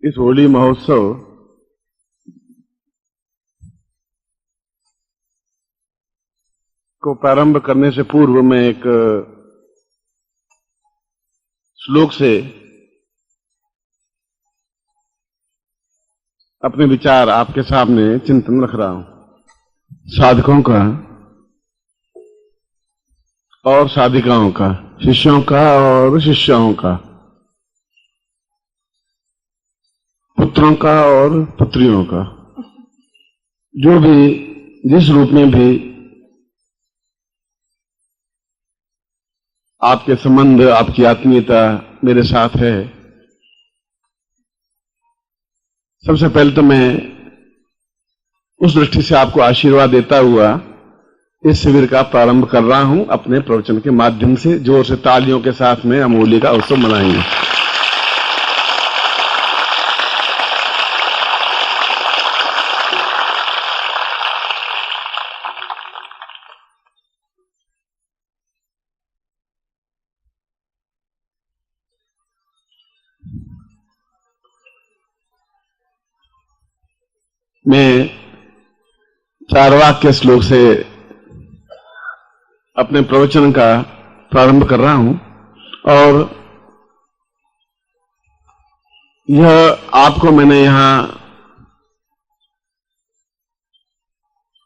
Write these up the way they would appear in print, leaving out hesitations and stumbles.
इस होली महोत्सव को प्रारंभ करने से पूर्व मैं एक श्लोक से अपने विचार आपके सामने चिंतन रख रहा हूं। साधकों का और साधिकाओं का, शिष्यों का और शिष्याओं का, पुत्रों का और पुत्रियों का, जो भी जिस रूप में भी आपके संबंध, आपकी आत्मीयता मेरे साथ है, सबसे पहले तो मैं उस दृष्टि से आपको आशीर्वाद देता हुआ इस शिविर का प्रारंभ कर रहा हूं। अपने प्रवचन के माध्यम से जोर से तालियों के साथ में हम होली का उत्सव मनाएंगे। मैं चारवाक के श्लोक से अपने प्रवचन का प्रारंभ कर रहा हूं और यह आपको मैंने यहां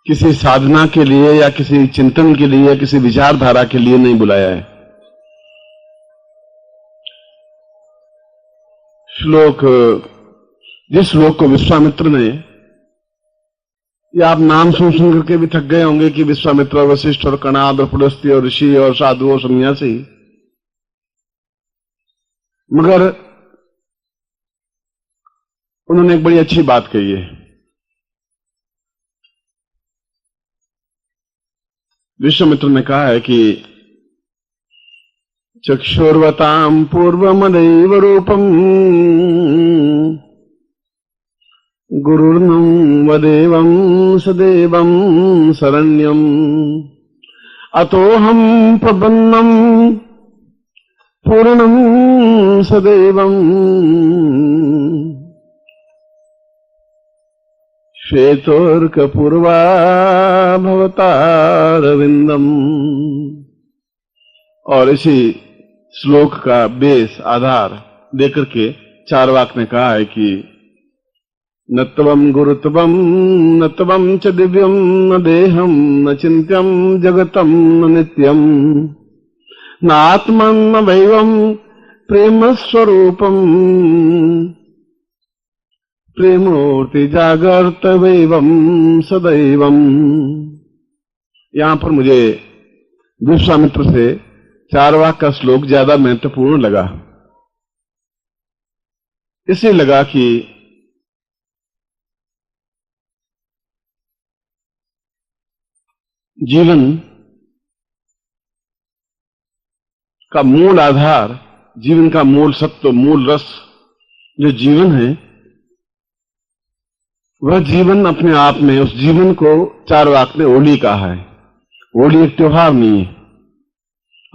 किसी साधना के लिए या किसी चिंतन के लिए या किसी विचारधारा के लिए नहीं बुलाया है। जिस श्लोक को विश्वामित्र ने, या आप नाम सुन करके भी थक गए होंगे कि विश्वामित्र और वशिष्ठ और कणाद और पुलस्त्य और ऋषि और साधु और सन्यासी, मगर उन्होंने एक बड़ी अच्छी बात कही है। विश्वामित्र ने कहा है कि चक्षुर्वतां पूर्वमदैव रूपम् गुरुर्नं वदेवं सदेवं शरण्यम् अतोऽहं प्रपन्नं पूर्णं सदेवं श्वेतोर्कपूर्वा भवतारविंदम। और इसी श्लोक का बेस आधार देकर के चारवाक ने कहा है कि न त्वं गुरुत्वं न त्वं च दिव्यं न देहं न चिन्त्यं जगतं न नित्यं न आत्मं न वैवं प्रेम स्वरूपं प्रेमोर्ति जागर्त वैवं सदैवं। यहां पर मुझे विश्वामित्र से चारवाक का श्लोक ज्यादा महत्वपूर्ण लगा। इसलिए लगा कि जीवन का मूल आधार, जीवन का मूल सत्व, मूल रस जो जीवन है, वह जीवन अपने आप में, उस जीवन को चारवाक ने होली कहा है। होली एक त्योहार नहीं है।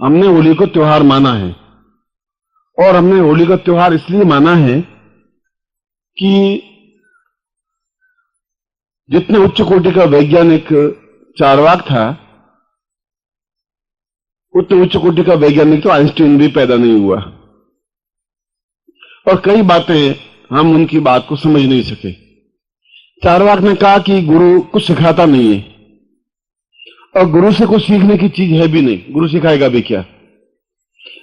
हमने होली को त्योहार माना है, और हमने होली का त्योहार इसलिए माना है कि जितने उच्च कोटि का वैज्ञानिक चारवाक था, उतने उच्च कोटि का वैज्ञानिक तो आइंस्टीन भी पैदा नहीं हुआ, और कई बातें हम उनकी बात को समझ नहीं सके। चारवाक ने कहा कि गुरु कुछ सिखाता नहीं है, और गुरु से कुछ सीखने की चीज है भी नहीं। गुरु सिखाएगा भी क्या?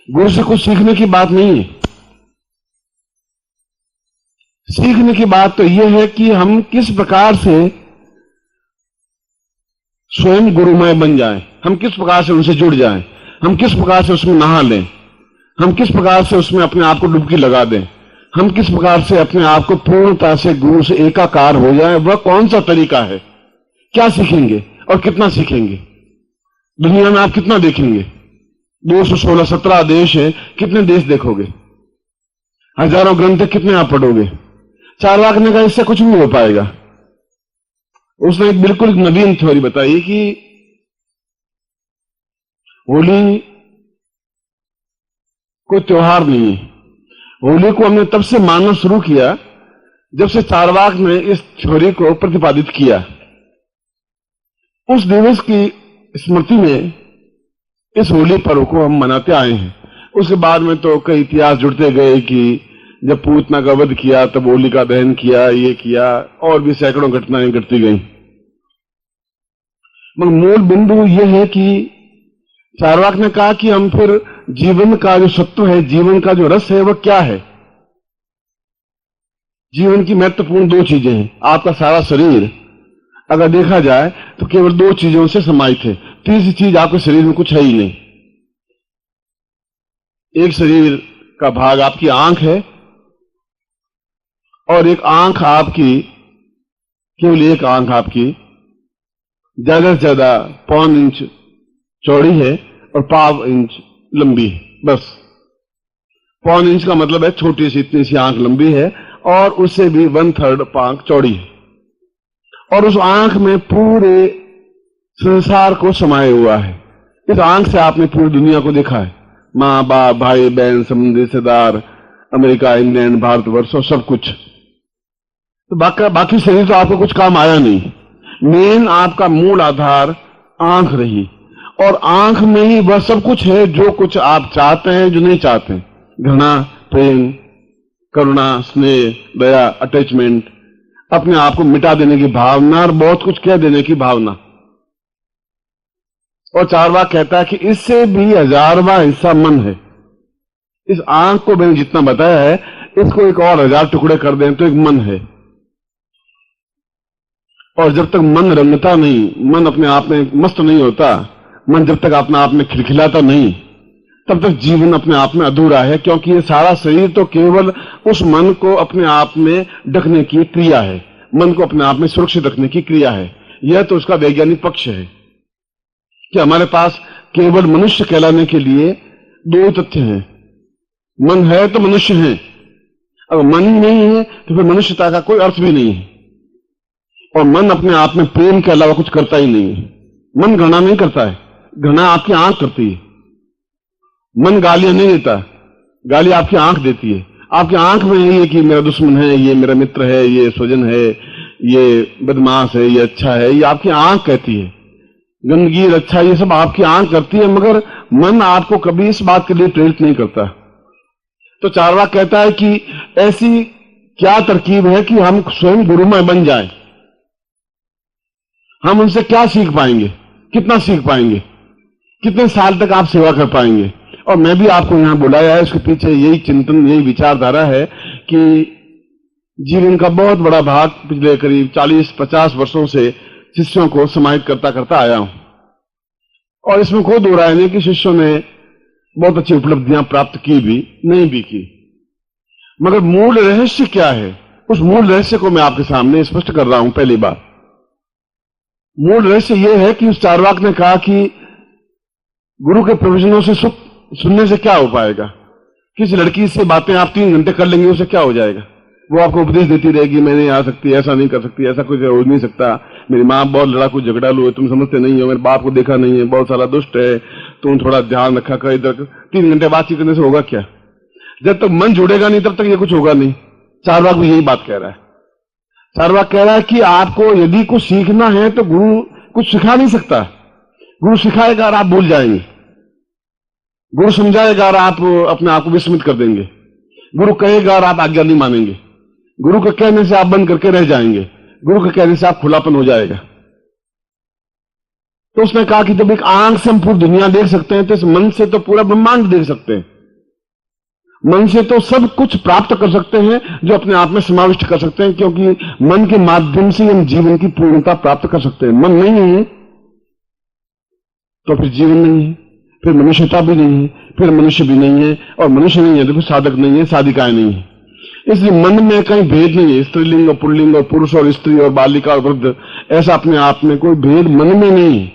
गुरु से कुछ सीखने की बात नहीं है। सीखने की बात तो यह है कि हम किस प्रकार से स्वयं गुरुमय बन जाएं, हम किस प्रकार से उनसे जुड़ जाएं, हम किस प्रकार से उसमें नहा लें, हम किस प्रकार से उसमें अपने आप को डुबकी लगा दें, हम किस प्रकार से अपने आप को पूर्णता से गुरु से एकाकार हो जाए। वह कौन सा तरीका है? क्या सीखेंगे और कितना सीखेंगे? दुनिया में आप कितना देखेंगे? 216-17 देश है, कितने देश देखोगे? हजारों ग्रंथ कितने आप पढ़ोगे? चारवाक ने कहा इससे कुछ नहीं हो पाएगा। उसने एक बिल्कुल नवीन थ्योरी बताई कि होली कोई त्योहार नहीं है। होली को हमने तब से मानना शुरू किया जब से चारवाक ने इस थ्योरी को प्रतिपादित किया, उस दिवस की स्मृति में इस होली पर्व को हम मनाते आए हैं। उसके बाद में तो कई इतिहास जुड़ते गए कि जब पूतना का वध किया तब होली का दहन किया, ये किया, और भी सैकड़ों घटनाएं घटती गई। मगर मूल बिंदु ये है कि चारवाक ने कहा कि हम फिर जीवन का जो सत्व है, जीवन का जो रस है, वह क्या है। जीवन की महत्वपूर्ण दो चीजें हैं। आपका सारा शरीर अगर देखा जाए तो केवल दो चीजों से समाहित है, तीसरी चीज आपके शरीर में कुछ है ही नहीं। एक शरीर का भाग आपकी आंख है, और एक आंख आपकी, केवल एक आंख आपकी ज्यादा से ज्यादा 1.25 इंच चौड़ी है और 1.25 इंच लंबी है। बस 1.25 इंच का मतलब है छोटी सी, इतनी सी आंख लंबी है, और उससे भी 1/3 आंख चौड़ी है। और उस आंख में पूरे संसार को समाये हुआ है। इस आंख से आपने पूरी दुनिया को देखा है, माँ बाप, भाई बहन, संबंधी, रिश्तेदार, अमेरिका, इंग्लैंड, भारतवर्ष और सब कुछ। तो बाकी शरीर तो आपको कुछ काम आया नहीं। मेन आपका मूल आधार आंख रही, और आंख में ही वह सब कुछ है जो कुछ आप चाहते हैं, जो नहीं चाहते हैं। घृणा, प्रेम, करुणा, स्नेह, दया, अटैचमेंट, अपने आप को मिटा देने की भावना, और बहुत कुछ कह देने की भावना। और चारवाक कहता है कि इससे भी 1000वां हिस्सा मन है। इस आंख को मैंने जितना बताया है, इसको एक और 1000 टुकड़े कर दें तो एक मन है। और जब तक मन रंगता नहीं, मन अपने आप में मस्त नहीं होता, मन जब तक अपने आप में खिलखिलाता नहीं, तब तक जीवन अपने आप में अधूरा है। क्योंकि ये सारा शरीर तो केवल उस मन को अपने आप में ढकने की क्रिया है, मन को अपने आप में सुरक्षित रखने की क्रिया है। यह तो उसका वैज्ञानिक पक्ष है कि हमारे पास केवल मनुष्य कहलाने के लिए दो तथ्य हैं। मन है तो मनुष्य है, अगर मन ही नहीं है तो फिर मनुष्यता का कोई अर्थ भी नहीं है। और मन अपने आप में प्रेम के अलावा कुछ करता ही नहीं है। मन घृणा नहीं करता है, घृणा आपकी आंख करती है। मन गालियां नहीं देता, गाली आपकी आंख देती है। आपकी आंख में ये कि मेरा दुश्मन है, ये मेरा मित्र है, ये स्वजन है, ये बदमाश है, ये अच्छा है, ये आपकी आंख कहती है। गंदगी, अच्छा, ये सब आपकी आंख करती है, मगर मन आपको कभी इस बात के लिए प्रेरित नहीं करता। तो चारवाक कहता है कि ऐसी क्या तरकीब है कि हम स्वयं गुरुमय बन जाएं। हम उनसे क्या सीख पाएंगे, कितना सीख पाएंगे, कितने साल तक आप सेवा कर पाएंगे। और मैं भी आपको यहां बुलाया है, उसके पीछे यही चिंतन, यही विचारधारा है कि जीवन का बहुत बड़ा भाग पिछले करीब 40-50 वर्षों से शिष्यों को समाहित करता करता आया हूं। और इसमें कोई दो राय नहीं कि शिष्यों ने बहुत अच्छी उपलब्धियां प्राप्त की भी, नहीं भी की। मगर मूल रहस्य क्या है, उस मूल रहस्य को मैं आपके सामने स्पष्ट कर रहा हूं। पहली बात, मूल रहस्य यह है कि उस चारवाक ने कहा कि गुरु के प्रवचनों से सुख सुनने से क्या हो पाएगा। किसी लड़की से बातें आप 3 घंटे कर लेंगे, उसे क्या हो जाएगा। वो आपको उपदेश देती रहेगी, मैं नहीं आ सकती, ऐसा नहीं कर सकती, ऐसा कुछ हो नहीं सकता, मेरी माँ बहुत लड़ाकू झगड़ालू है, तुम समझते नहीं हो, मेरे बाप को देखा नहीं है, बहुत सारा दुष्ट है, तुम थोड़ा ध्यान रखा कर। इधर 3 घंटे बातचीत करने से होगा क्या। जब तक मन जुड़ेगा नहीं तब तक ये कुछ होगा नहीं। चारवाक भी यही बात कह रहा है। चारवाक कह रहा है कि आपको यदि कुछ सीखना है तो गुरु कुछ सिखा नहीं सकता। गुरु सिखाएगा और आप भूल जाएंगे, गुरु समझाएगा और आप अपने आप को विस्मित कर देंगे, गुरु कहेगा और आप आज्ञा नहीं मानेंगे, गुरु के कहने से आप बंद करके रह जाएंगे, गुरु के कहने से आप खुलापन हो जाएगा। तो उसने कहा कि जब एक आंख से हम पूरी दुनिया देख सकते हैं तो इस मन से तो पूरा ब्रह्मांड देख सकते हैं। मन से तो सब कुछ प्राप्त कर सकते हैं जो अपने आप में समाविष्ट कर सकते हैं, क्योंकि मन के माध्यम से हम जीवन की पूर्णता प्राप्त कर सकते हैं। मन नहीं है तो फिर जीवन नहीं है, फिर मनुष्यता भी नहीं है, फिर मनुष्य भी नहीं है, और मनुष्य नहीं है तो फिर साधक नहीं है, साधिकाएं नहीं है। इसलिए मन में कहीं भेद नहीं है, स्त्रीलिंग और पुल्लिंग और पुरुष और स्त्री और बालिका और वृद्ध, ऐसा अपने आप में कोई भेद मन में नहीं है।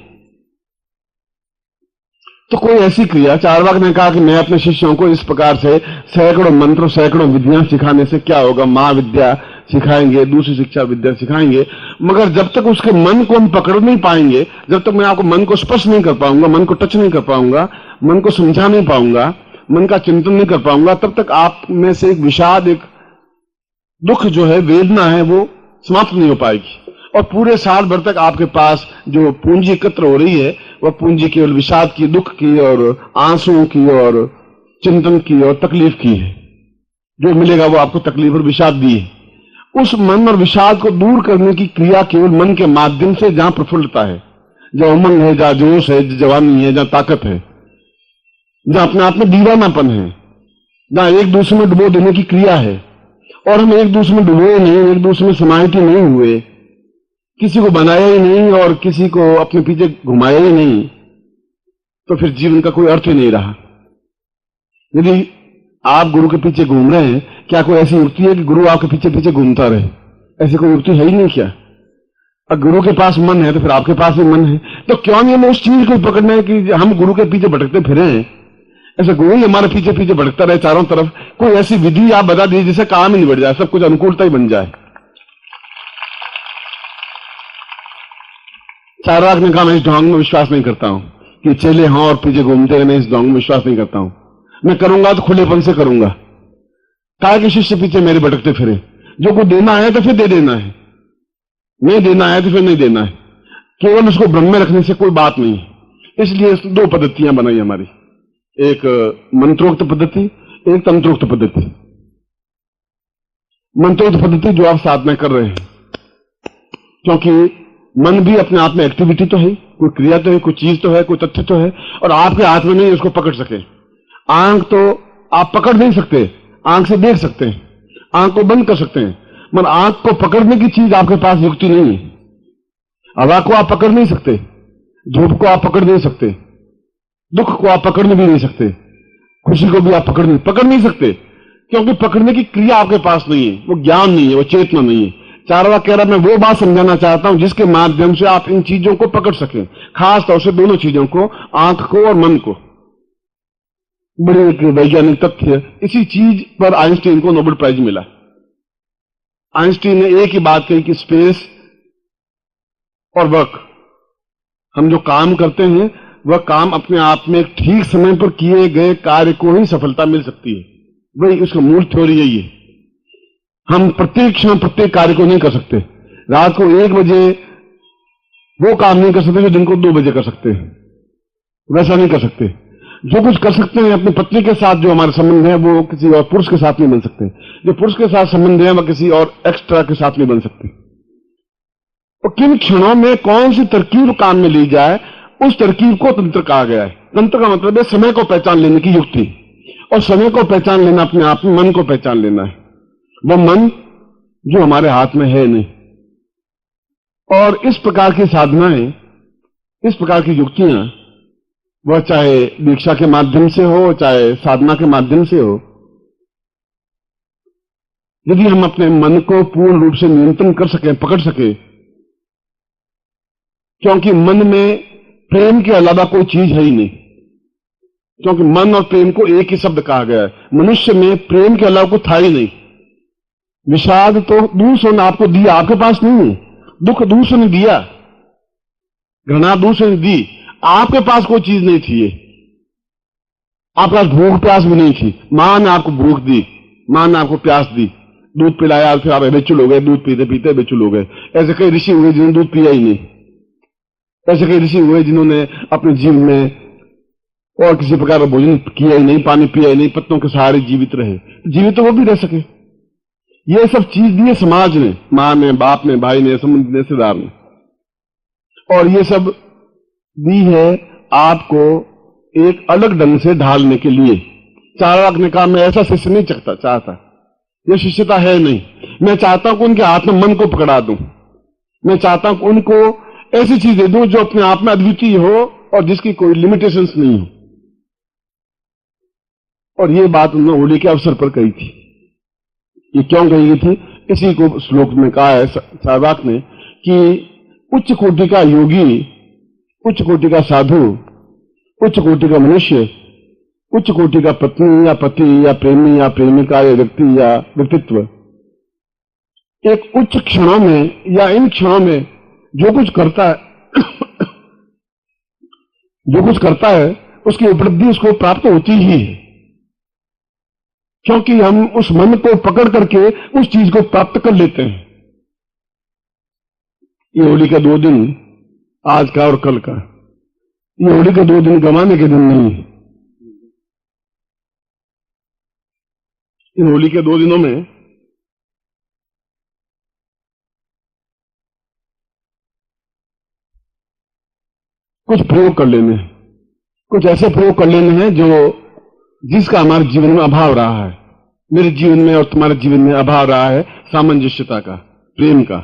तो कोई ऐसी क्रिया, चारवाक ने कहा कि मैं अपने शिष्यों को इस प्रकार से सैकड़ों मंत्र, सैकड़ों विद्याएं सिखाने से क्या होगा, महाविद्या सिखाएंगे, दूसरी शिक्षा विद्या सिखाएंगे, मगर जब तक उसके मन को हम पकड़ नहीं पाएंगे, जब तक मैं आपको मन को स्पर्श नहीं कर पाऊंगा, मन को टच नहीं कर पाऊंगा, मन को समझा नहीं पाऊंगा, मन का चिंतन नहीं कर पाऊंगा, तब तक आप में से एक विषाद, एक दुख जो है, वेदना है, वो समाप्त नहीं हो पाएगी। और पूरे साल भर तक आपके पास जो पूंजी एकत्र हो रही है, वह पूंजी केवल विषाद की, दुख की और आंसुओं की और चिंतन की और तकलीफ की है। जो मिलेगा वो आपको तकलीफ और विषाद दी है। उस मन और विषाद को दूर करने की क्रिया केवल मन के माध्यम से, जहां प्रफुल्लता है, जहां उमंग है, जहां जोश है, जहां जवानी है, जहां ताकत है, जहां अपने आप में दीवानापन है, जहां एक दूसरे में डुबो देने की क्रिया है, और हम एक दूसरे में डुबोए नहीं, एक दूसरे में समाहित ही नहीं हुए, किसी को बनाया ही नहीं और किसी को अपने पीछे घुमाया ही नहीं, तो फिर जीवन का कोई अर्थ ही नहीं रहा। यदि आप गुरु के पीछे घूम रहे हैं, क्या कोई ऐसी युक्ति है कि गुरु आपके पीछे पीछे घूमता रहे? ऐसी कोई युक्ति है ही नहीं क्या? अगर गुरु के पास मन है तो फिर आपके पास भी मन है, तो क्यों नहीं हमें उस चीज को पकड़ना है कि हम गुरु के पीछे भटकते फिरे हैं? ऐसे गुरु ही हमारे पीछे पीछे भटकता रहे चारों तरफ। कोई ऐसी विधि आप बता दीजिए जिससे काम ही निबट जाए, सब कुछ अनुकूलता ही बन जाए। चारवाक ने कहा, मैं इस ढोंग में विश्वास नहीं करता हूं कि चेले हों और पीछे घूमते रहने, इस ढोंग में विश्वास नहीं करता हूं। मैं करूंगा तो खुलेपन से करूंगा। कहा कि शिष्य पीछे मेरे भटकते फिरे, जो कुछ देना है तो फिर दे देना है, नहीं देना है तो फिर नहीं देना है। केवल उसको ब्रह्म में रखने से कोई बात नहीं है। इसलिए दो पद्धतियां बनाई हमारी, एक मंत्रोक्त पद्धति, एक तंत्रोक्त पद्धति। मंत्रोक्त पद्धति जो आप साधना कर रहे हैं, क्योंकि मन भी अपने आप में एक्टिविटी तो है, कोई क्रिया तो है, कोई चीज तो है, कोई तथ्य तो है, और आपके हाथ में नहीं उसको पकड़ सके। आंख तो आप पकड़ नहीं सकते, आंख से देख सकते हैं, आंख को बंद कर सकते हैं, मगर आंख को पकड़ने की चीज आपके पास युक्ति नहीं है। हवा को आप पकड़ नहीं सकते, धूप को आप पकड़ नहीं सकते, दुख को आप पकड़ भी नहीं सकते, खुशी को भी आप पकड़ नहीं सकते, क्योंकि पकड़ने की क्रिया आपके पास नहीं है, वो ज्ञान नहीं है, वो चेतना नहीं है। चारवाक कह रहा मैं वो बात समझाना चाहता हूं जिसके माध्यम से आप इन चीजों को पकड़ सकें, खास तौर से दोनों चीजों को, आंख को और मन को। बड़ी एक वैज्ञानिक तथ्य है, इसी चीज पर आइंस्टीन को नोबेल प्राइज मिला। आइंस्टीन ने एक ही बात कही कि स्पेस और वर्क, हम जो काम करते हैं वह काम अपने आप में एक ठीक समय पर किए गए कार्य को ही सफलता मिल सकती है। वही उसका मूल थ्योरी यही है। हम प्रत्येक क्षण प्रत्येक कार्य को नहीं कर सकते। रात को 1 बजे वो काम नहीं कर सकते जो दिन को 2 बजे कर सकते हैं, वैसा नहीं कर सकते। जो कुछ कर सकते हैं अपनी पत्नी के साथ, जो हमारे संबंध है वो किसी और पुरुष के साथ नहीं बन सकते। जो पुरुष के साथ संबंध है वह किसी और एक्स्ट्रा के साथ नहीं बन सकते। और किन क्षणों में कौन सी तरकीब काम में ली जाए, उस तरकीब को तंत्र कहा गया है। तंत्र का मतलब है समय को पहचान लेने की युक्ति, और समय को पहचान लेना अपने आप में मन को पहचान लेना है। वह मन जो हमारे हाथ में है नहीं। और इस प्रकार की साधनाएं, इस प्रकार की युक्तियां, वह चाहे दीक्षा के माध्यम से हो, चाहे साधना के माध्यम से हो, यदि हम अपने मन को पूर्ण रूप से नियंत्रण कर सकें, पकड़ सके, क्योंकि मन में प्रेम के अलावा कोई चीज है ही नहीं, क्योंकि मन और प्रेम को एक ही शब्द कहा गया है। मनुष्य में प्रेम के अलावा कुछ था ही नहीं। विषाद तो दूसरों ने आपको दिया, आपके पास नहीं है। दुख दूसरों ने दिया, घृणा दूसरों ने दी, आपके पास कोई चीज नहीं थी। आपके पास भूख प्यास भी नहीं थी। मां ने आपको भूख दी, मां ने आपको प्यास दी, दूध पिलाया, फिर आप बेचुल हो गए, दूध पीते पीते बेचुल हो गए। ऐसे कई ऋषि हुए जिन्होंने दूध पिया ही नहीं। ऐसे कई ऋषि हुए जिन्होंने अपने जीवन में और किसी प्रकार का भोजन किया ही नहीं, पानी पिया ही नहीं, पत्तों के सहारे जीवित रहे। जीवित तो वो भी रह सके। ये सब चीज दी है समाज ने, मां ने, बाप ने, भाई ने, संबंधी ने, रिश्तेदार ने, और ये सब दी है आपको एक अलग ढंग से ढालने के लिए। चारवाक ने कहा मैं ऐसा शिष्य नहीं चाहता, यह शिष्यता है नहीं। मैं चाहता हूं कि उनके हाथ में मन को पकड़ा दूं। मैं चाहता हूं कि उनको ऐसी चीज दे दूं जो अपने आप में अद्वितीय हो और जिसकी कोई लिमिटेशंस नहीं हो। और ये बात उन्होंने होली के अवसर पर कही थी। ये क्यों कही गई थी? इसी को श्लोक में कहा है चारवाक ने कि उच्च कोटि का योगी, उच्च कोटि का साधु, उच्च कोटि का मनुष्य, उच्च कोटि का पत्नी या पति या प्रेमी या प्रेमिका या व्यक्ति या व्यक्तित्व, एक उच्च क्षणों में या इन क्षणों में जो कुछ करता है जो कुछ करता है उसकी उपलब्धि उसको प्राप्त होती ही है। क्योंकि हम उस मन को पकड़ करके उस चीज को प्राप्त कर लेते हैं। ये होली का 2 दिन, आज का और कल का, ये होली के 2 दिन गंवाने के दिन नहीं। इन होली के 2 दिनों में कुछ प्रयोग कर लेने हैं, कुछ ऐसे प्रयोग कर लेने हैं जो जिसका हमारे जीवन में अभाव रहा है। मेरे जीवन में और तुम्हारे जीवन में अभाव रहा है सामंजस्यता का, प्रेम का।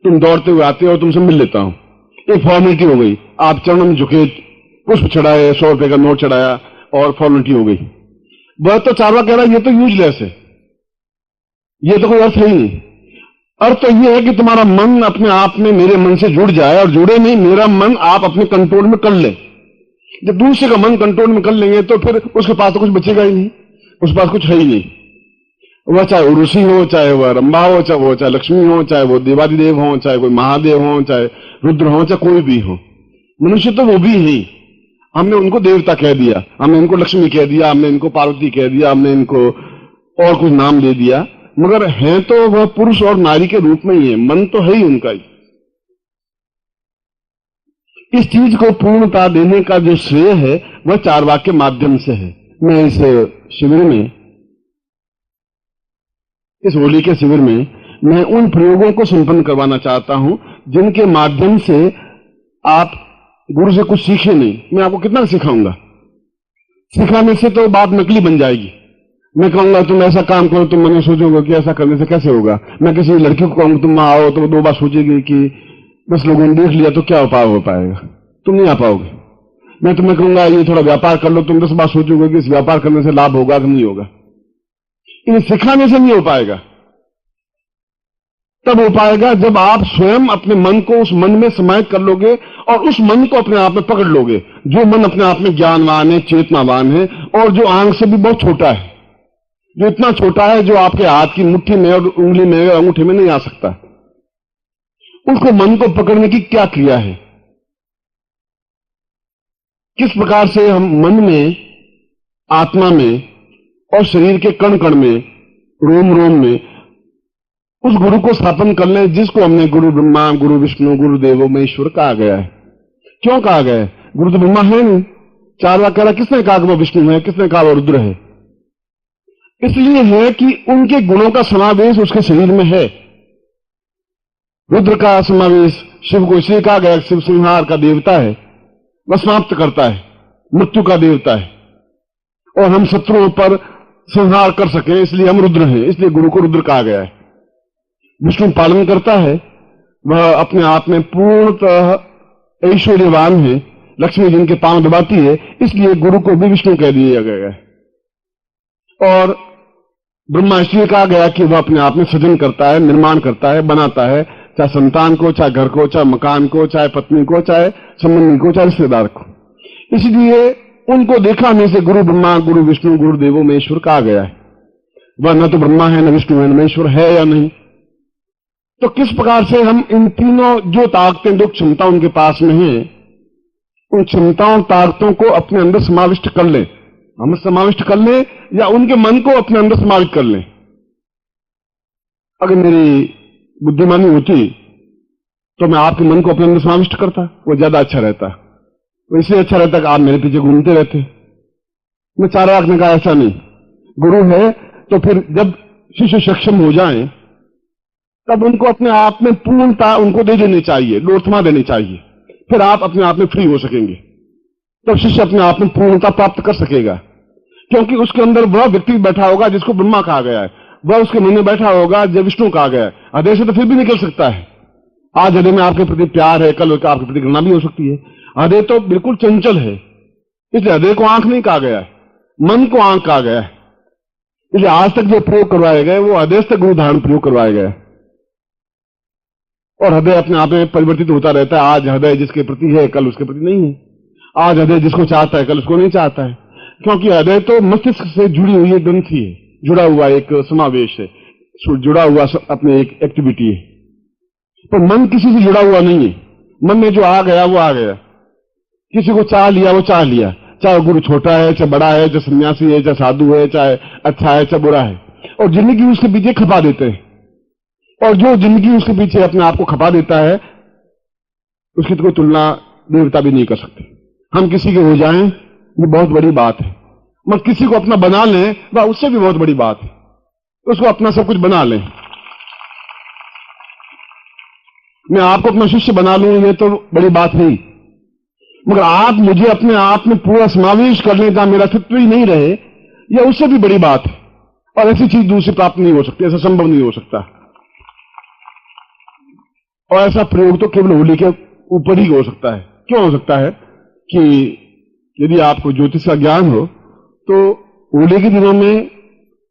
तुम दौड़ते हुए आते हो और तुमसे मिल लेता हूं, एक फॉर्मेलिटी हो गई। आप चरणों में झुके, पुष्प चढ़ाए, 100 रुपए का नोट चढ़ाया और फॉर्मेलिटी हो गई। वह तो चारवा कह रहा है ये तो यूजलेस है, ये तो कोई अर्थ नहीं। अर्थ तो ये है कि तुम्हारा मन अपने आप में मेरे मन से जुड़ जाए, और जुड़े नहीं, मेरा मन आप अपने कंट्रोल में कर ले। जब दूसरे का मन कंट्रोल में कर लेंगे तो फिर उसके पास तो कुछ बचेगा ही नहीं, उसके पास कुछ है ही नहीं। वह चाहे उर्वशी हो, चाहे वह रंभा हो, चाहे वो चाहे लक्ष्मी हो, चाहे वो देवादिदेव हो, चाहे कोई महादेव हो, चाहे रुद्र हो, चाहे कोई भी हो। मनुष्य तो वो भी ही, हमने उनको देवता कह दिया, हमने इनको लक्ष्मी कह दिया, हमने इनको पार्वती कह दिया, हमने इनको और कुछ नाम दे दिया, मगर हैं तो वह पुरुष और नारी के रूप में ही है। मन तो है ही उनका ही। इस चीज को पूर्णता देने का जो श्रेय है वह चारवाक के माध्यम से है। मैं इस शिविर में, इस होली के शिविर में मैं उन प्रयोगों को संपन्न करवाना चाहता हूं जिनके माध्यम से आप गुरु से कुछ सीखे नहीं। मैं आपको कितना सिखाऊंगा? सिखाने से तो बात नकली बन जाएगी। मैं कहूंगा तुम ऐसा काम करो, तुम मन में सोचोगे कि ऐसा करने से कैसे होगा। मैं किसी लड़की को कहूंगा तुम आओ, तो 2 बार सोचेगी कि 10 लोगों ने देख लिया तो क्या उपाय हो पाएगा, तुम नहीं आ पाओगे। मैं तुम्हें कहूंगा ये थोड़ा व्यापार कर लो, तुम 10 बार सोचोगे कि इस व्यापार करने से लाभ होगा कि नहीं होगा। इन्हें सिखाने से नहीं हो पाएगा। तब हो पाएगा जब आप स्वयं अपने मन को उस मन में समाहित कर लोगे और उस मन को अपने आप में पकड़ लोगे, जो मन अपने आप में ज्ञानवान है, चेतनावान है, और जो आंख से भी बहुत छोटा है, जो इतना छोटा है जो आपके हाथ की मुट्ठी में और उंगली में और अंगूठे में नहीं आ सकता। उसको मन को पकड़ने की क्या क्रिया है, किस प्रकार से हम मन में, आत्मा में और शरीर के कण कण में, रोम रोम में उस गुरु को स्थापन कर लें जिसको हमने गुरु ब्रह्मा, गुरु विष्णु, गुरु देवो महेश्वर कहा गया है। क्यों कहा गया है? गुरु तो ब्रह्मा है नहीं। चारवाक कह रहा किसने कहा कि वो विष्णु है, किसने कहा वो रुद्र है? इसलिए है कि उनके गुणों का समावेश उसके शरीर में है। रुद्र का समावेश शिव को इसलिए कहा गया, शिव संहार का देवता है, वह समाप्त करता है, मृत्यु का देवता है, और हम शत्रुओं पर संहार कर सके इसलिए हम रुद्र हैं, इसलिए गुरु को रुद्र कहा गया है। विष्णु पालन करता है, वह अपने आप में पूर्णतः ऐश्वर्यवान है, लक्ष्मी जिनके पांव दबाती है, इसलिए गुरु को भी विष्णु कह दिया गया है। और ब्रह्मा इसलिए कहा गया कि वह अपने आप में सृजन करता है, निर्माण करता है, बनाता है, चाहे संतान को, चाहे घर को, चाहे मकान को, चाहे पत्नी को, चाहे संबंधी को, चाहे रिश्तेदार को। इसलिए उनको दिखाने से गुरु ब्रह्मा, गुरु विष्णु, गुरु देवो महेश्वर कहा गया है। वह न तो ब्रह्मा है, न विष्णु है, न महेश्वर है या नहीं। तो किस प्रकार से हम इन तीनों जो ताकतें, जो क्षमता उनके पास में है, उन क्षमताओं ताकतों को अपने अंदर समाविष्ट कर लें, हम समाविष्ट कर लें या उनके मन को अपने अंदर समाविष्ट कर लें। अगर मेरी बुद्धिमानी होती तो मैं आपके मन को अपने अंदर समाविष्ट करता, वो ज्यादा अच्छा रहता। वो इसलिए अच्छा रहता कि आप मेरे पीछे घूमते रहते। मैं चारवाक ने कहा ऐसा नहीं, गुरु है तो फिर जब शिष्य सक्षम हो जाए तब उनको अपने आप में पूर्णता उनको दे देनी चाहिए, लोर्थमा देनी चाहिए, फिर आप अपने आप में फ्री हो सकेंगे। तब शिष्य अपने आप में पूर्णता प्राप्त कर सकेगा, क्योंकि उसके अंदर वह व्यक्ति बैठा होगा जिसको ब्रह्मा कहा गया है, वह उसके मन में बैठा होगा जब विष्णु कहा गया है। हृदय से तो फिर भी निकल सकता है। आज हृदय में आपके प्रति प्यार है, कल आपके प्रति घृणा भी हो सकती है। हृदय तो बिल्कुल चंचल है, इसलिए हृदय को आंख नहीं कहा गया है, मन को आंख कहा गया है। इसलिए आज तक जो प्रयोग करवाए गए वो हृदय से गुरु धारण प्रयोग करवाए गए, और हृदय अपने आप में परिवर्तित होता रहता है। आज हृदय जिसके प्रति है, कल उसके प्रति नहीं है। आज हृदय जिसको चाहता है, कल उसको नहीं चाहता है, क्योंकि हृदय तो मस्तिष्क से जुड़ी हुई एक ग्रंथि है, जुड़ा हुआ एक समावेश है, जुड़ा हुआ अपने एक एक्टिविटी है। पर मन किसी से जुड़ा हुआ नहीं है। मन में जो आ गया वो आ गया, किसी को चाह लिया वो चाह लिया, चाहे गुरु छोटा है, चाहे बड़ा है, चाहे सन्यासी है, चाहे साधु है, चाहे अच्छा है, चाहे बुरा है, और जिंदगी उसके पीछे खपा देते हैं। और जो जिंदगी उसके पीछे अपने आप को खपा देता है, उसकी तो कोई तुलना देवता भी नहीं कर सकते। हम किसी के हो जाएं, ये बहुत बड़ी बात है, मगर किसी को अपना बना लें, वह उससे भी बहुत बड़ी बात है। उसको अपना सब कुछ बना लें। मैं आपको अपना शिष्य बना लूं, ये तो बड़ी बात नहीं, मगर आप मुझे अपने आप में पूरा समावेश करने का मेरा अस्तित्व ही नहीं रहे, यह उससे भी बड़ी बात है। और ऐसी चीज दूसरी प्राप्त नहीं हो सकती, ऐसा संभव नहीं हो सकता। और ऐसा प्रयोग तो केवल होली के ऊपर ही हो सकता है। क्यों हो सकता है कि यदि आपको ज्योतिष का ज्ञान हो तो होली के दिनों में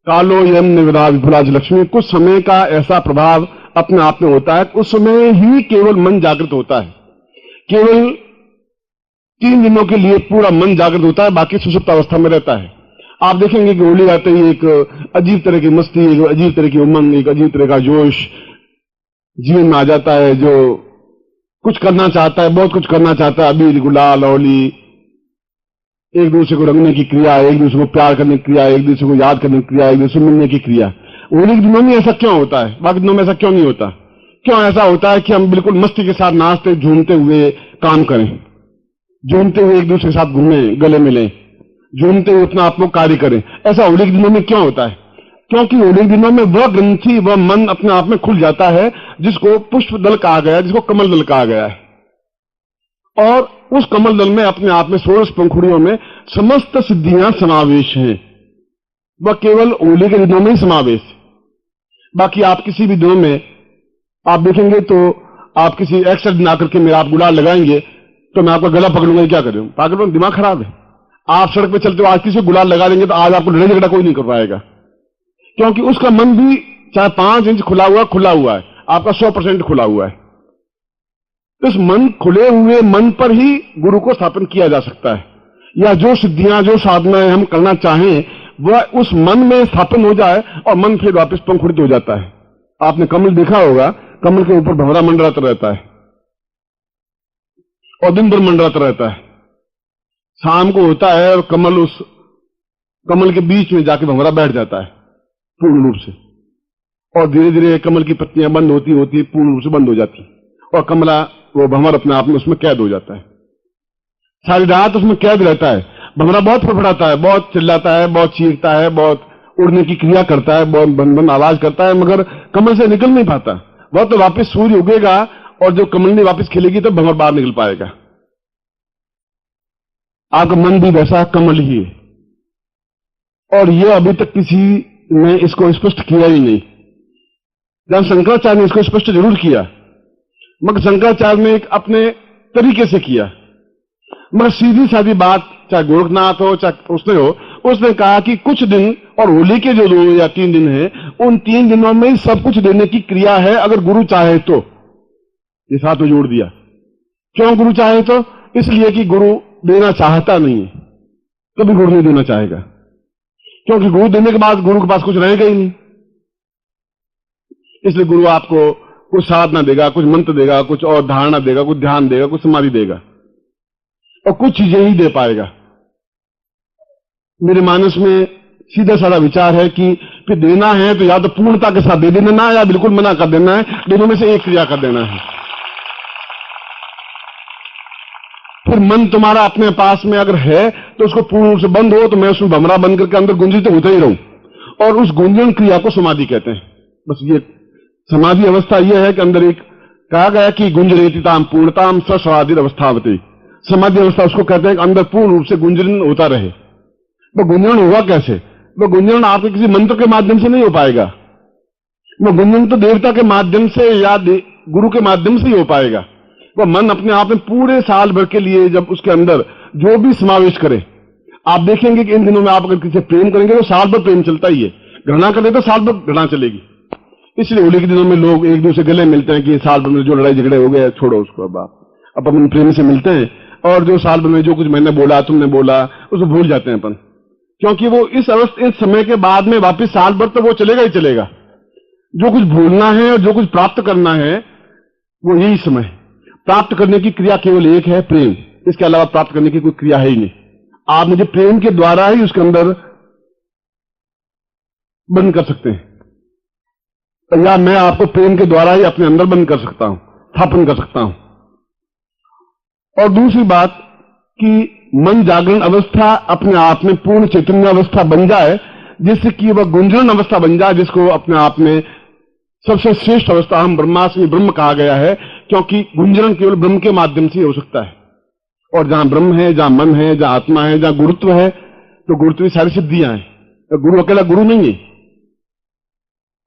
कालो यम निवदा विपुलाज लक्ष्मी, कुछ समय का ऐसा प्रभाव अपने आप में होता है। उस समय ही केवल मन जागृत होता है। केवल 3 दिनों के लिए पूरा मन जागृत होता है, बाकी सुषुप्त अवस्था में रहता है। आप देखेंगे कि होली आते ही एक अजीब तरह की मस्ती, एक अजीब तरह की उमंग, एक अजीब तरह का जोश जीवन में आ जाता है। जो कुछ करना चाहता है, बहुत कुछ करना चाहता है, अबीर गुलाल होली, एक दूसरे को रंगने की क्रिया, एक दूसरे को प्यार करने की क्रिया, एक दूसरे को याद करने की क्रिया, एक दूसरे को मिलने की क्रिया। होली के दिनों में ऐसा क्यों होता है, बाकी दिनों में ऐसा क्यों नहीं होता? क्यों ऐसा होता है कि हम बिल्कुल मस्ती के साथ नाचते झूमते हुए काम करें, झूमते हुए एक दूसरे के साथ घूमें, गले मिलें, झूमते हुए अपना आप को कार्य करें? ऐसा होली के दिनों में क्यों होता है? क्योंकि होली के दिनों में वह ग्रंथि, वह मन अपने आप में खुल जाता है जिसको पुष्प दल कहा गया है, जिसको कमल दल कहा गया है। और उस कमल दल में अपने आप में 16 पंखुड़ियों में समस्त सिद्धियां समावेश हैं। वह केवल होली के दिनों में ही समावेश। बाकी आप किसी भी दिनों में आप देखेंगे तो आप किसी एक्स्ट्रा दिन आकर के मेरा आप गुलाल लगाएंगे तो मैं आपका गला पकड़ूंगा, क्या करूं? पागल, दिमाग खराब है। आप सड़क पे चलते हो, आज किसी गुलाल लगा देंगे तो आज आपको लड़ाई झगड़ा कोई नहीं कर पाएगा, क्योंकि उसका मन भी चाहे 5 इंच खुला हुआ है, आपका 100% खुला हुआ है। इस मन खुले हुए मन पर ही गुरु को स्थापन किया जा सकता है, या जो सिद्धियां, जो साधनाएं हम करना चाहें वह उस मन में स्थापन हो जाए और मन फिर वापस पंखुड़ित हो जाता है। आपने कमल देखा होगा, कमल के ऊपर भंवरा मंडराता रहता है और दिन भर मंडराता रहता है। शाम को होता है और कमल, उस कमल के बीच में जाके भंवरा बैठ जाता है पूर्ण रूप से, और धीरे धीरे कमल की पत्तियां बंद होती पूर्ण रूप से बंद हो जाती, और कमला, वो भंवर अपने आप में उसमें कैद हो जाता है। सारी रात उसमें कैद रहता है। भंवरा बहुत फड़फड़ाता है, बहुत चिल्लाता है, बहुत चीखता है, बहुत उड़ने की क्रिया करता है, बहुत बन बन आवाज करता है, मगर कमल से निकल नहीं पाता। वह तो वापस सूर्य उगेगा और जो कमलनी वापस खिलेगी तो भंवर बाहर निकल पाएगा। आपका मन भी वैसा कमल ही है, और यह अभी तक किसी ने इसको स्पष्ट किया ही नहीं। जब शंकराचार्य ने इसको स्पष्ट जरूर किया, मगर शंकराचार्य ने एक अपने तरीके से किया। मगर सीधी सादी बात, चाहे गोरखनाथ हो चाहे उसने कहा कि कुछ दिन, और होली के जो 2 या 3 दिन है, उन 3 दिनों में सब कुछ देने की क्रिया है, अगर गुरु चाहे तो। ये साथ में जोड़ दिया। क्यों गुरु चाहे तो? इसलिए कि गुरु देना चाहता नहीं है, कभी गुरु नहीं देना चाहेगा, क्योंकि गुरु देने के बाद गुरु के पास कुछ रहेगा ही नहीं। इसलिए गुरु आपको कुछ साधना देगा, कुछ मंत्र देगा, कुछ और धारणा देगा, कुछ ध्यान देगा, कुछ समाधि देगा, और कुछ चीजें ही दे पाएगा। मेरे मानस में सीधा साधा विचार है कि फिर देना है तो या तो पूर्णता के साथ दे देना है, या बिल्कुल मना कर देना है। दोनों में से एक क्रिया कर देना है। फिर मन तुम्हारा अपने पास में अगर है तो उसको पूर्ण रूप से बंद हो, तो मैं उसमें भमरा बंद करके अंदर गुंजित होता ही रहूं, और उस गुंजन क्रिया को समाधि कहते हैं। बस ये समाधि अवस्था यह है कि अंदर एक कहा गया कि गुंजरेतिताम पूर्णताम सस्वाधीन अवस्थावती। समाधि अवस्था उसको कहते हैं कि अंदर पूर्ण रूप से गुंजन होता रहे। वो गुंजन होगा कैसे? वो गुंजन आपके किसी मंत्र के माध्यम से नहीं हो पाएगा। वो गुंजन तो देवता के माध्यम से या गुरु के माध्यम से ही हो पाएगा। वह मन अपने आप में पूरे साल भर के लिए जब उसके अंदर जो भी समावेश करे, आप देखेंगे कि इन दिनों में आप अगर किसी प्रेम करेंगे तो साल भर प्रेम चलता ही है, घृणा करें तो साल भर घृणा चलेगी। इसलिए होली के दिनों में लोग एक दूसरे गले मिलते हैं कि साल भर में जो लड़ाई झगड़े हो गए छोड़ो उसको, अब अपन प्रेम से मिलते हैं, और जो साल भर में जो कुछ मैंने बोला, तुमने बोला, उसको भूल जाते हैं अपन, क्योंकि वो इस समय के बाद में वापस साल भर तो वो चलेगा ही चलेगा। जो कुछ भूलना है और जो कुछ प्राप्त करना है वो यही समय। प्राप्त करने की क्रिया केवल एक है, प्रेम। इसके अलावा प्राप्त करने की कोई क्रिया है ही नहीं। आप मुझे प्रेम के द्वारा ही उसके अंदर बंद कर सकते हैं, या मैं आपको प्रेम के द्वारा ही अपने अंदर बंद कर सकता हूं, स्थापन कर सकता हूं। और दूसरी बात कि मन जागरण अवस्था अपने आप में पूर्ण चैतन्य अवस्था बन जाए, जिससे कि वह गुंजरण अवस्था बन जाए, जिसको अपने आप में सबसे श्रेष्ठ अवस्था हम ब्रह्मास्मि ब्रह्म कहा गया है, क्योंकि गुंजरण केवल ब्रह्म के माध्यम से हो सकता है। और जहां ब्रह्म है, जहां मन है, जहां आत्मा है, जहां गुरुत्व है, तो गुरुत्व की सारी सिद्धियां हैं। तो गुरु अकेला गुरु नहीं है,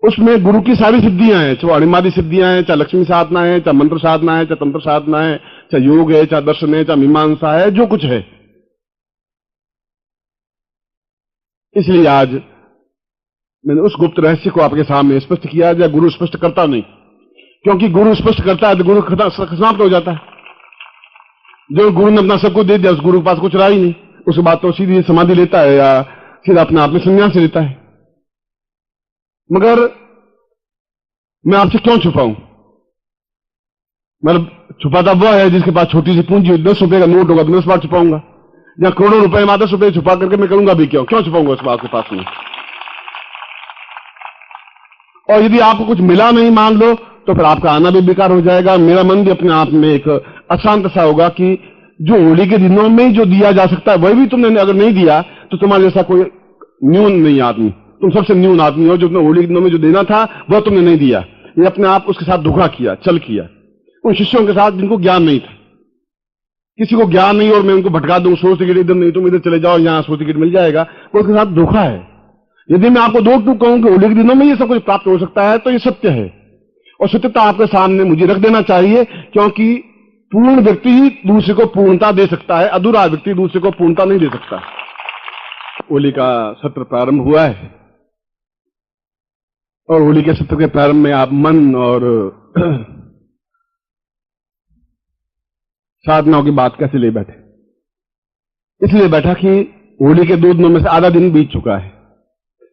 उसमें गुरु की सारी सिद्धियां हैं, चाहे अणिमादि सिद्धियां हैं, चाहे लक्ष्मी साधना है, चाहे मंत्र साधना है, चाहे तंत्र साधना है, चाहे योग है, चाहे दर्शन है, चाहे मीमांसा है, जो कुछ है। इसलिए आज मैंने उस गुप्त रहस्य को आपके सामने स्पष्ट किया, या गुरु स्पष्ट करता नहीं, क्योंकि गुरु स्पष्ट करता है तो गुरु समाप्त हो जाता है। जो गुरु ने अपना सब कुछ दे दिया, उस गुरु के पास कुछ रहा ही नहीं, उसके बाद तो सीधी समाधि लेता है या सीधा अपने आप में संन्यास लेता है। मगर मैं आपसे क्यों छुपाऊं? मतलब छुपाता वह है जिसके पास छोटी सी पूंजी हो, 10 रुपए का नोट होगा तो 10 बार छुपाऊंगा, या करोड़ों रुपए में 10 रुपए छुपा करके मैं करूंगा भी क्यों छुपाऊंगा उस बात के पास में। और यदि आपको कुछ मिला नहीं मान लो, तो फिर आपका आना भी बेकार हो जाएगा, मेरा मन भी अपने आप में एक अशांत सा होगा कि जो होली के दिनों में जो दिया जा सकता है वही भी तुमने अगर नहीं दिया तो तुम्हारे जैसा कोई न्यून नहीं आदमी, तुम सबसे न्यून आदमी हो। जो तुमने होली के दिनों में जो देना था वह तुमने नहीं दिया, ये अपने आप उसके साथ धोखा किया, छल किया उन शिष्यों के साथ जिनको ज्ञान नहीं था। किसी को ज्ञान नहीं और मैं उनको भटका दूं, सोच टिकट इधर नहीं, तुम इधर चले जाओ, यहां सोच टिकट मिल जाएगा, वो उसके साथ धोखा है। यदि मैं आपको दो टूक कहूं कि होली के दिनों में ये सब कुछ प्राप्त हो सकता है, तो ये सत्य है, और सत्यता आपके सामने मुझे रख देना चाहिए, क्योंकि पूर्ण व्यक्ति ही दूसरे को पूर्णता दे सकता है, अधूरा व्यक्ति दूसरे को पूर्णता नहीं दे सकता। होली का सत्र प्रारंभ हुआ है, और होली के सत्र के प्रारंभ में आप मन और साधनाओं की बात कैसे ले बैठे? इसलिए बैठा कि होली के 2 दिनों में से आधा दिन बीत चुका है,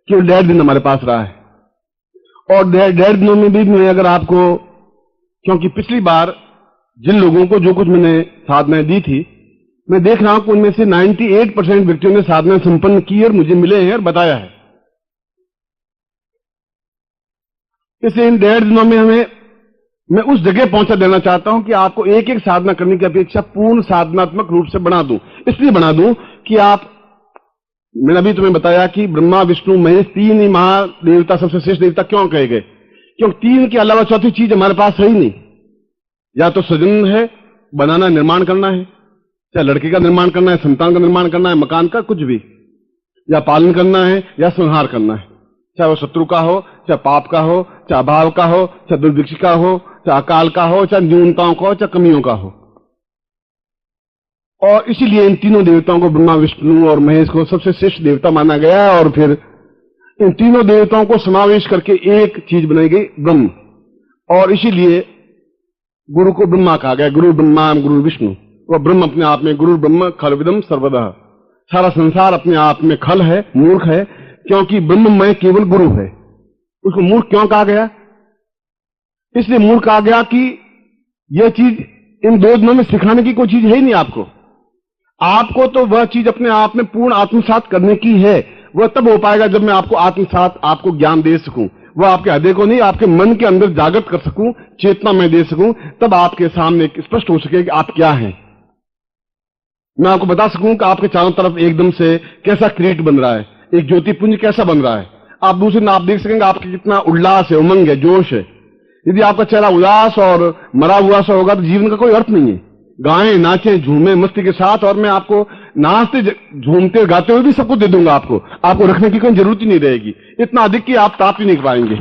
केवल 1.5 दिन हमारे पास रहा है। और 1.5 दिनों में भी मैं अगर आपको, क्योंकि पिछली बार जिन लोगों को जो कुछ मैंने साधनाएं दी थी, मैं देख रहा हूं कि उनमें से 98% व्यक्तियों ने साधना संपन्न की और मुझे मिले हैं और बताया है। इसलिए इन 1.5 दिनों में मैं उस जगह पहुंचा देना चाहता हूं कि आपको एक एक साधना करने की अपेक्षा पूर्ण साधनात्मक रूप से बना दूं। इसलिए बना दूं कि आप, मैंने अभी तुम्हें बताया कि ब्रह्मा विष्णु महेश 3 ही महादेवता सबसे श्रेष्ठ देवता क्यों कहे गए, क्योंकि 3 के अलावा चौथी चीज हमारे पास है ही नहीं। या तो सृजन है, बनाना निर्माण करना है, चाहे लड़के का निर्माण करना है, संतान का निर्माण करना है, मकान का कुछ भी, या पालन करना है या संहार करना है, चाहे वो शत्रु का हो, चाहे पाप का हो, चाहे अभाव का हो, चाहे दुर्भिक्ष का हो, चाहे अकाल का हो, चाहे न्यूनताओं का हो, चाहे कमियों का हो। और इसीलिए इन तीनों देवताओं को, ब्रह्मा विष्णु और महेश को सबसे श्रेष्ठ देवता माना गया है, और फिर इन तीनों देवताओं को समावेश करके एक चीज बनाई गई, ब्रह्म। और इसीलिए गुरु को ब्रह्मा कहा गया, गुरु ब्रह्मा गुरु विष्णु। वह ब्रह्म अपने आप में, गुरु ब्रह्म खलविदम सर्वदा, सारा संसार अपने आप में खल है, मूर्ख है, क्योंकि ब्रह्ममय केवल गुरु है। उसको मूर्ख क्यों कहा गया? इसलिए मूर्ख कहा गया कि यह चीज इन 2 दिनों में सिखाने की कोई चीज है ही नहीं आपको। आपको तो वह चीज अपने आप में पूर्ण आत्मसात करने की है। वह तब हो पाएगा जब मैं आपको आत्मसात, आपको ज्ञान दे सकूं। वह आपके हृदय को नहीं, आपके मन के अंदर जागृत कर सकूं, चेतना में दे सकूं, तब आपके सामने स्पष्ट हो सके कि आप क्या हैं। मैं आपको बता सकूं कि आपके चारों तरफ एकदम से कैसा क्रिएट बन रहा है, एक ज्योतिपुंज कैसा बन रहा है। आप दूसरे दिन आप देख सकेंगे आपके कितना उल्लास है, उमंग है, जोश है। यदि आपका चेहरा उदास और मरा हुआ सा होगा तो जीवन का कोई अर्थ नहीं है। गाएं, नाचें, झूमें मस्ती के साथ, और मैं आपको नाचते, झूमते, गाते हुए भी सब कुछ दे दूंगा। आपको रखने की कोई जरूरत ही नहीं रहेगी, इतना अधिक कि आप प्राप्त ही नहीं कर पाएंगे।